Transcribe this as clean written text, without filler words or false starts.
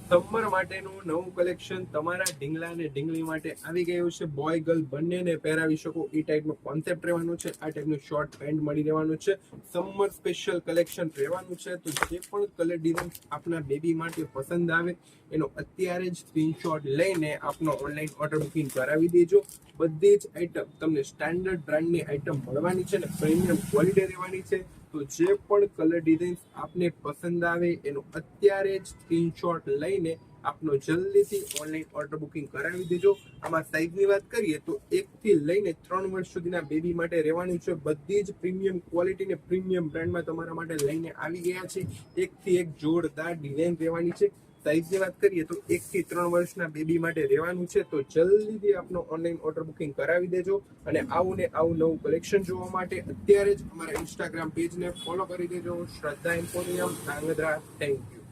Summer માટેનું નવું collection તમારા ઢીંગલા અને ઢીંગલી માટે આવી ગયું છે. બોય ગર્લ બંનેને પહેરાવી શકો એ ટાઈપનો કોન્સેપ્ટ રહેવાનો છે. આ ટાઈપનું શોર્ટ પેન્ટ મળી રહેવાનું છે. સમર સ્પેશિયલ કલેક્શન રહેવાનું છે. તો જે પણ કલર ડિઝાઇન આપના બેબી માટે પસંદ આવે એનો અત્યારે જ સ્ક્રીનશોટ લઈને આપનો ઓનલાઈન ઓર્ડર બુકિંગ કરાવી દેજો. બધી જ આઈટમ તમને સ્ટાન્ડર્ડ બ્રાન્ડની આઈટમ મળવાની છે ને પ્રીમિયમ ક્વોલિટી રહેવાની છે. તો જે પણ કલર ડિઝાઇન આપને પસંદ આવે એનો અત્યારે જ સ્ક્રીનશોટ લઈને આપનો જલ્દીથી ઓનલાઈન ઓર્ડર બુકિંગ કરાવી દેજો. આમાં સાઈઝની વાત કરીએ તો 1 થી લઈને 3 વર્ષ સુધીના બેબી માટે રહેવાનું છે. બધી જ પ્રીમિયમ ક્વોલિટી ને પ્રીમિયમ બ્રાન્ડમાં તમારા માટે લઈને આવી ગયા છે. 1 થી 1 જોરદાર ડિઝાઇન રહેવાની છે. સાઈઝની વાત કરીએ તો 1 થી 3 વર્ષના બેબી માટે રહેવાનું છે. તો જલ્દીથી આપનો ઓનલાઈન ઓર્ડર બુકિંગ કરાવી દેજો. અને આવું ને આવું નવું કલેક્શન જોવા માટે અત્યારે જ અમારા ઇન્સ્ટાગ્રામ પેજને ફોલો કરી દેજો. શ્રદ્ધા એમ્પોરિયમ ધાંગધ્રા. Thank you.